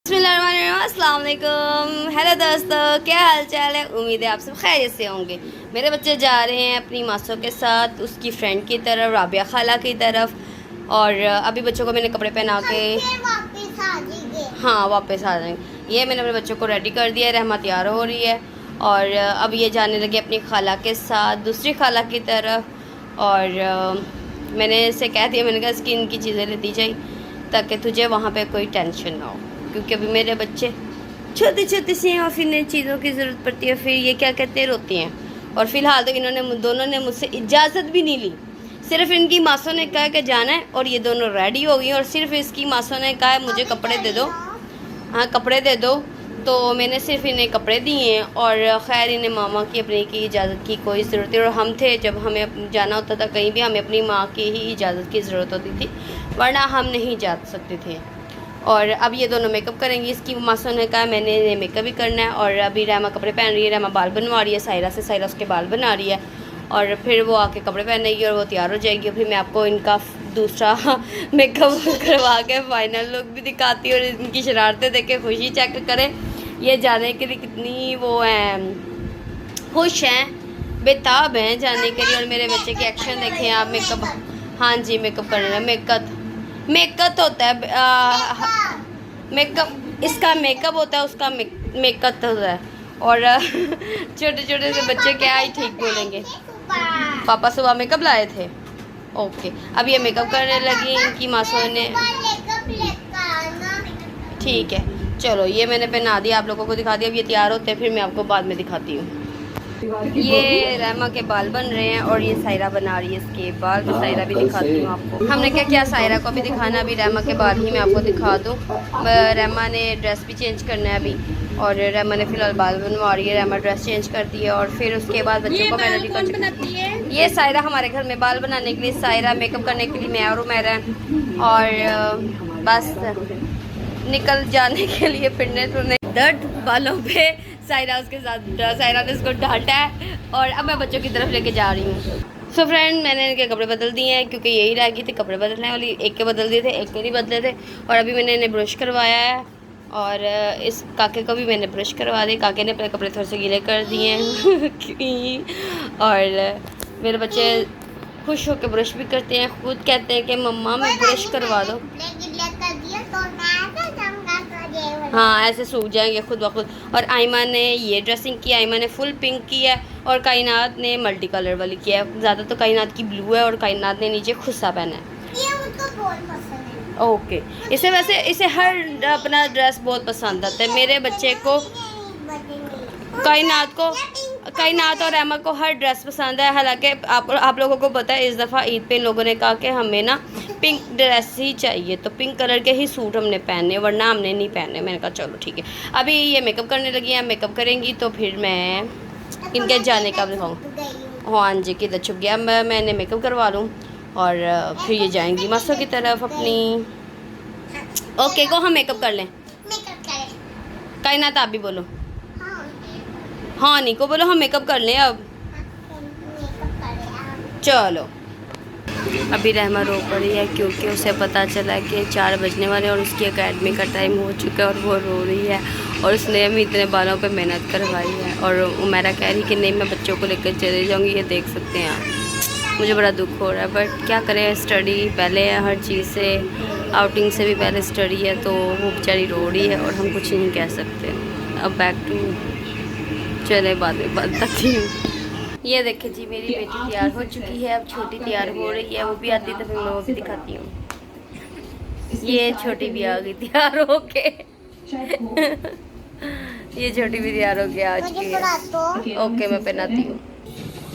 अस्सलाम वालेकुम। हेलो दोस्तों, क्या हाल चाल है। उम्मीद है आप सब खैरियत से होंगे। मेरे बच्चे जा रहे हैं अपनी मासों के साथ उसकी फ्रेंड की तरफ, राबिया खाला की तरफ। और अभी बच्चों को मैंने कपड़े पहना के वापस आ जाएंगे। ये मैंने अपने बच्चों को रेडी कर दिया है। रहमा तैयार हो रही है और अब ये जाने लगे अपनी खाला के साथ दूसरी खाला की तरफ। और मैंने इसे कह दिया, मैंने कहा स्किन की चीज़ें लेती जाए ताकि तुझे वहाँ पे कोई टेंशन ना हो, क्योंकि अभी मेरे बच्चे छोटे छोटे से हैं और फिर नई चीज़ों की ज़रूरत पड़ती है, फिर ये क्या कहते रोती हैं। और फ़िलहाल तो इन्होंने दोनों ने मुझसे इजाज़त भी नहीं ली। सिर्फ इनकी मासों ने कहा कि जाना है और ये दोनों रेडी हो गई और सिर्फ इसकी मासों ने कहा है मुझे कपड़े दे दो, हाँ कपड़े दे दो। तो मैंने सिर्फ इन्हें कपड़े दिए हैं और ख़ैर इन्हें मामा की अपने की इजाज़त की कोई ज़रूरत नहीं। और हम थे जब हमें जाना होता था कहीं भी, हमें अपनी माँ की ही इजाज़त की ज़रूरत होती थी, वरना हम नहीं जा सकते थे। और अब ये दोनों मेकअप करेंगी। इसकी मासूम ने कहा मैंने इन्हें मेकअप भी करना है। और अभी रहमा कपड़े पहन रही है, रहमा बाल बनवा रही है सायरा से, सायरा उसके बाल बना रही है। और फिर वो आके कपड़े पहनेगी और वो तैयार हो जाएगी। फिर मैं आपको इनका दूसरा मेकअप करवा के फाइनल लुक भी दिखाती हूँ। और इनकी शरारतें देख के खुशी चेक करें, ये जाने के लिए कितनी वो हैं, खुश हैं, बेताब हैं जाने के लिए। और मेरे बच्चे के एक्शन देखें आप। मेकअप, हाँ जी मेकअप करना है। मेकअप होता है, मेकअप इसका मेकअप होता है, उसका मेकअप होता है। और छोटे छोटे से बच्चे क्या ही ठीक बोलेंगे। पापा सुबह मेकअप लाए थे। ओके, अब ये मेकअप करने लगी इनकी मासूम ने। ठीक है चलो, ये मैंने पहना दिया, आप लोगों को दिखा दिया। अब ये तैयार होते हैं, फिर मैं आपको बाद में दिखाती हूँ। ये रहमा के बाल बन रहे हैं और ये सायरा बना रही है इसके बाल। तो सायरा भी दिखाती हूँ आपको। हमने क्या किया, सायरा को भी दिखाना, अभी रहमा के बाल ही मैं आपको दिखा दूँ। रहमा ने ड्रेस भी चेंज करना है अभी, और रहमा ने फिलहाल बाल बनवा रही है। रहमा ड्रेस चेंज करती है और फिर उसके बाद बच्चों को मैंने भी बनाती है। ये सायरा हमारे घर में बाल बनाने के लिए, सायरा मेकअप करने के लिए, मैं और उमैरा। और बस निकल जाने के लिए फिरने टुरने, दर्द बालों पे। सायरा उसके साथ, सायरा ने उसको डांटा है और अब मैं बच्चों की तरफ लेके जा रही हूँ। सो फ्रेंड, मैंने इनके कपड़े बदल दिए हैं क्योंकि यही रह गई थी कपड़े बदलने वाली। एक के बदल दिए थे, एक के नहीं बदले थे। और अभी मैंने इन्हें ब्रश करवाया है और इस काके को भी मैंने ब्रश करवा दिया। काके ने अपने कपड़े थोड़े से गीले कर दिए हैं और मेरे बच्चे खुश होकर ब्रश भी करते हैं, खुद कहते हैं कि मम्मा मैं ब्रश करवा दो। हाँ ऐसे सूख जाएंगे खुद ब खुद। और आयमा ने ये ड्रेसिंग की, आयमा ने फुल पिंक की है और कायनात ने मल्टी कलर वाली किया है। ज़्यादा तो कायनात की ब्लू है और कायनात ने नीचे खुस्सा पहना है। ये मुझको बहुत पसंद है। ओके, इसे वैसे इसे हर अपना ड्रेस बहुत पसंद आता है। मेरे बच्चे को, कायनात और रहमा को हर ड्रेस पसंद है। हालांकि आप लोगों को पता है इस दफ़ा ईद पे इन लोगों ने कहा कि हमें ना पिंक ड्रेस ही चाहिए, तो पिंक कलर के ही सूट हमने पहने, वरना हमने नहीं पहने। मैंने कहा चलो ठीक है। अभी ये मेकअप करने लगी हैं, मेकअप करेंगी तो फिर मैं इनके जाने का दिखाऊँ। हाँ जी, किधर छुप गया। मैंने मेकअप करवा लूँ और फिर ये जाएंगी मासों की तरफ अपनी। ओके को हम मेकअप कर लें। कायनात आप भी बोलो। हाँ नहीं को बोलो हम मेकअप कर लें अब। चलो, अभी रहमा रो पड़ी है क्योंकि उसे पता चला कि 4 बजने वाले और उसकी एकेडमी का टाइम हो चुका है और वो रो रही है। और उसने अभी इतने बालों पे मेहनत करवाई है और उमैरा कह रही कि नहीं मैं बच्चों को लेकर चले जाऊँगी। ये देख सकते हैं आप, मुझे बड़ा दुख हो रहा है बट क्या करें, स्टडी पहले है, हर चीज़ से, आउटिंग से भी पहले स्टडी है। तो वो बेचारी रो रही है और हम कुछ नहीं कह सकते। अब बैक टू, चले बाद में बताती हूँ। ये देखिए जी, मेरी बेटी तैयार हो चुकी है, अब छोटी तैयार हो रही है। वो भी आती तो फिर मैं वो भी दिखाती हूँ। ये छोटी भी आ गई तैयार होके ये छोटी भी तैयार होके आ चुकी है। ओके मैं पहनाती हूँ।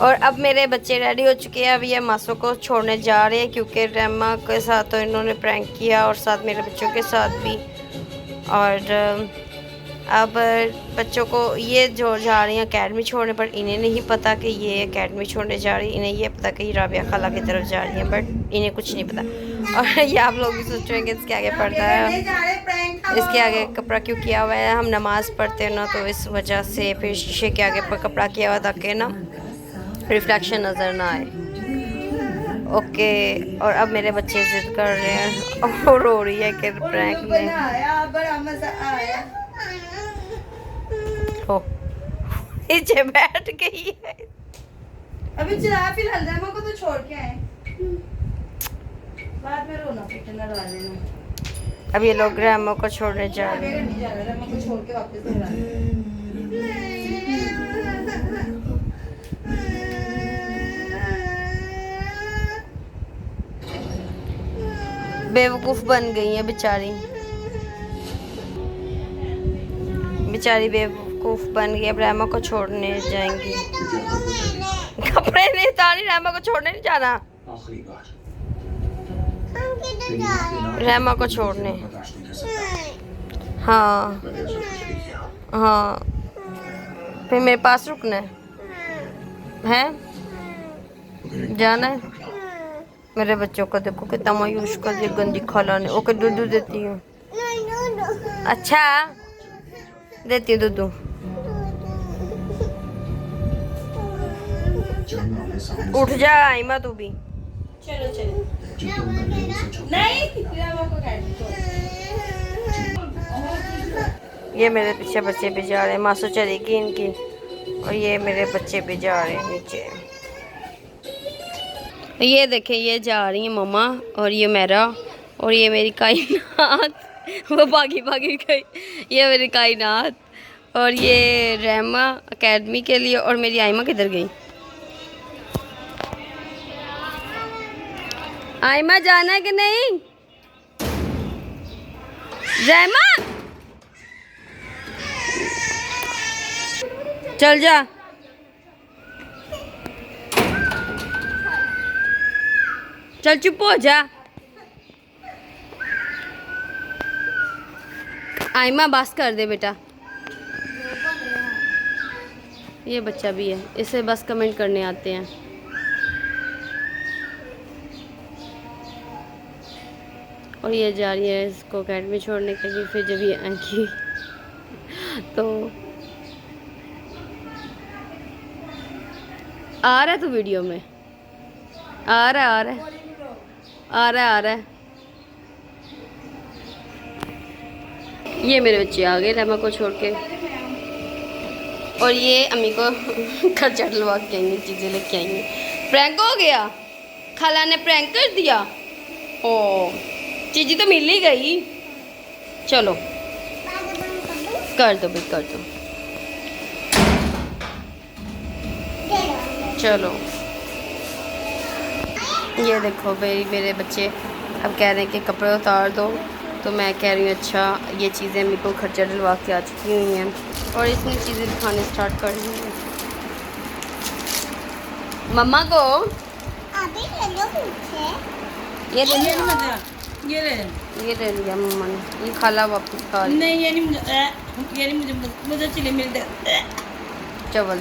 और अब मेरे बच्चे रेडी हो चुके हैं। अब ये मासों को छोड़ने जा रहे हैं क्योंकि रहमा के साथ तो इन्होंने प्रैंक किया और साथ मेरे बच्चों के साथ भी। और अब बच्चों को ये जो जा रही हैं एकेडमी छोड़ने, पर इन्हें नहीं पता कि ये एकेडमी छोड़ने जा रही है। इन्हें ये पता कि राबिया खाला की तरफ जा रही है, बट इन्हें कुछ नहीं पता। और ये आप लोग भी सोच रहे हैं कि इसके आगे पढ़ता है, इसके आगे कपड़ा क्यों किया हुआ है। हम नमाज़ पढ़ते हैं ना, तो इस वजह से फिर शीशे के आगे पर कपड़ा किया हुआ ताकि ना रिफ्लेक्शन नज़र ना आए। ओके। और अब मेरे बच्चे जिद कर रहे हैं और रो रही है कि प्रैंक में बड़ा मजा आया। हो नीचे बैठ गई है। अभी चला फिलहाल रेमा को तो छोड़ के आए, बाद में रोना पीटना लगा लेना। अब ये लोग रेमो को छोड़ने जा रहे हैं। नहीं जा रहा, रेमा को छोड़ के वापस घर आए। बेवकूफ बन गई है बेचारी, बेचारी बेवकूफ बन गई। अब रेमा को छोड़ने जाएंगी। कपड़े नहीं उतारी, रेमा को छोड़ने नहीं जाना। आखिरी बार हम किधर जा रहे हैं? रेमा को छोड़ने। बर्दाश्त नहीं कर सकता। हाँ मैंने ऐसा कुछ नहीं किया। हाँ, फिर मेरे पास रुकना है जाना है। मेरे बच्चों को देखो कितना मायूस कर दिया गंदी खाला ने। ओके दूध देती हूँ। अच्छा देती हूँ दूध। जब मैं अपने सामने उठ जा आइमा तू भी। चलो चलो। जो तुम करने में से छूट नहीं, रेमा को काट दो। ये मेरे पीछे बच्चे भी जा रहे हैं। मासू चलेगी इनकी और ये मेरे बच्चे भी जा रहे हैं नीचे। ये देखें ये जा रही है मम्मा और ये मेरा और ये मेरी कायनात वो भागी भागी गई। ये मेरी कायनात और ये रहमा एकेडमी के लिए। और मेरी आइमा किधर गई? आइमा जाना है कि नहीं? रहमा चल जा। चल चुप हो जा। आइमा बस कर दे बेटा। ये बच्चा भी है, इसे बस कमेंट करने आते हैं। और ये जा रही है इसको अकेडमी छोड़ने के लिए। फिर जब ये आएगी तो आ रहा है तू वीडियो में? आ रहा है आ रहा है आ रहा है आ रहा है। ये मेरे बच्चे आ गए रमा को छोड़ के। और ये अम्मी को खर्चा डलवा के आएंगे, चीज़ें लेके आएंगे। प्रैंक हो गया, खाला ने प्रैंक कर दिया। ओ चीज़ी तो मिल ही गई। चलो कर दो भाई कर दो। चलो ये देखो भाई मेरे बच्चे अब कह रहे हैं कि कपड़े उतार दो। तो मैं कह रही हूँ अच्छा ये चीज़ें मेरे को खर्चा डलवा के आ चुकी हुई हैं और इसने चीज़ें दिखाने स्टार्ट कर दी हैं मम्मा को। अभी ले लो पीछे। ये ले लिया, ये ले। ये ले लिया मम्मा ने। ये खाला वापस खा रही नहीं ये नहीं मुझे, ये नहीं मुझे चिली मिल चावल।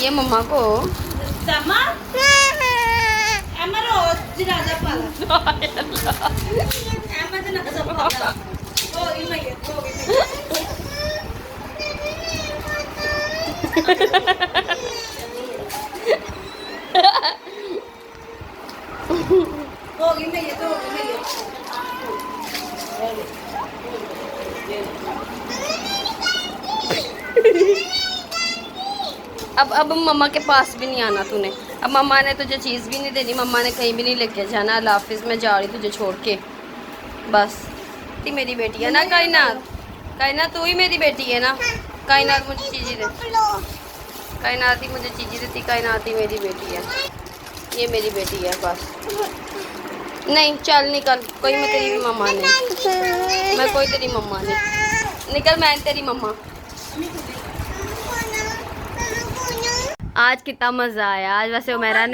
ये मम्मा को sama emang roh jenazah pala emang jenazah pala oh ini ya oh ini ya oh ini ya अब मम्मा के पास भी नहीं आना तूने। अब मम्मा ने तुझे चीज़ भी नहीं देनी, मम्मा ने कहीं भी नहीं लेके जाना। अल्लाह हाफिज़ में जा रही तुझे छोड़ के बस। ती मेरी बेटी है ना कायनात, कायनात तू ही मेरी बेटी है ना। कायनात मुझे चीज़ें दे, कायनात ही मुझे चीज़ें देती, कायनात ही मेरी बेटी है। ये मेरी बेटी है बस। नहीं चल निकल, कोई मैं तेरी भी मम्मा नहीं, मैं कोई तेरी मम्मा नहीं। निकल मैं तेरी मम्मा। आज कितना मज़ा आया। आज वैसे उमेरा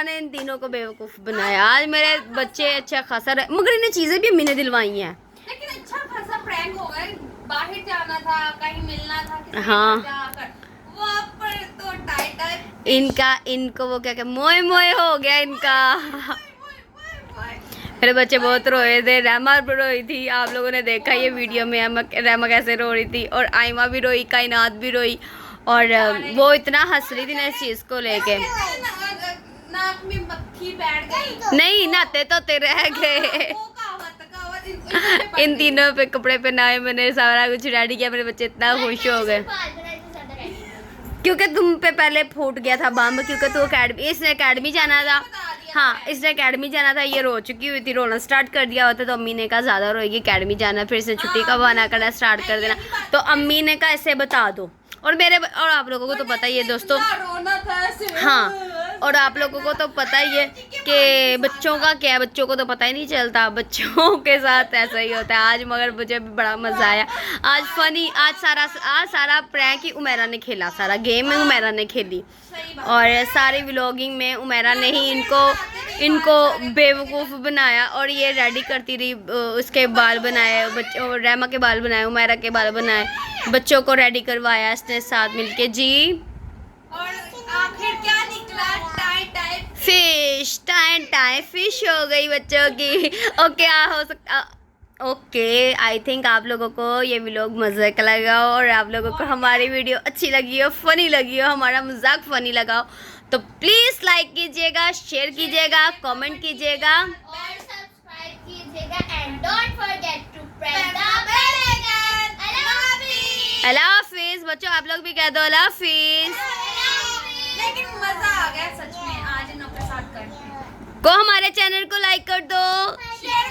ने इन तीनों को बेवकूफ़ बनाया। आज मेरे बच्चे अच्छा खासा रहे, मगर इन्हें चीज़ें भी अम्मी ने दिलवाई हैं। लेकिन अच्छा खासा प्रैंक हो गया। बाहर जाना था, कहीं मिलना था किसी हाँ। से जाकर, वहाँ पर तो टाइट इनको वो क्या मोए मोए हो गया इनका। मेरे बच्चे बहुत रोए थे, रहमा भी रोई थी। आप लोगों ने देखा ये वीडियो में रहमा कैसे रो रही थी और आइमा भी रोई, कायनात भी रोई और वो इतना हंस रही थी ना इस चीज़ को लेके। नाक में मक्खी बैठ गई। नहीं, नहाते धोते रह गए। कहावत इन तीनों पे कपड़े पहनाए मैंने, सारा कुछ रेडी किया, मेरे बच्चे इतना खुश हो गए क्योंकि तुम पे पहले फूट गया था बम, क्योंकि तू इसने अकेडमी जाना था। हाँ, इसने अकेडमी जाना था, ये रो चुकी हुई थी, रोना स्टार्ट कर दिया होता तो अम्मी ने कहा ज़्यादा रोएगी, अकेडमी जाना, फिर इसने छुट्टी का बहाना करना स्टार्ट कर देना, तो अम्मी ने कहा इसे बता दो। और आप लोगों को तो पता ही है दोस्तों, रोना था ऐसे। हाँ, और आप लोगों को तो पता ही है कि बच्चों का क्या है, बच्चों को तो पता ही नहीं चलता, बच्चों के साथ ऐसा ही होता है। आज मगर मुझे भी बड़ा मज़ा आया, आज सारा प्रैंक ही उमेरा ने खेला, सारा गेम में उमेरा ने खेली, और सारी व्लॉगिंग में उमेरा ने ही इनको बेवकूफ़ बनाया, और ये रेडी करती रही, उसके बाल बनाए, रहमा के बाल बनाए, उमेरा के बाल बनाए, बच्चों को रेडी करवाया इसने साथ मिलके जी। और आखिर क्या निकला? टाइम फिश हो गई बच्चों की। ओके, हो सकता, ओके, आई थिंक आप लोगों को ये व्लॉग मज़े का लगा हो, और आप लोगों को हमारी वीडियो अच्छी लगी हो, फ़नी लगी हो, हमारा मजाक फ़नी लगा हो, तो प्लीज़ लाइक कीजिएगा, शेयर कीजिएगा, कमेंट कीजिएगा और सब्सक्राइब कीजिएगा and don't forget to press the bell icon. अल्लाह हाफिज़ बच्चों, आप लोग भी कह दो अल्लाह हाफिज़। लेकिन मजा आ गया सच में, आज इन लोग के साथ करके। को हमारे चैनल को लाइक कर दो, शेयर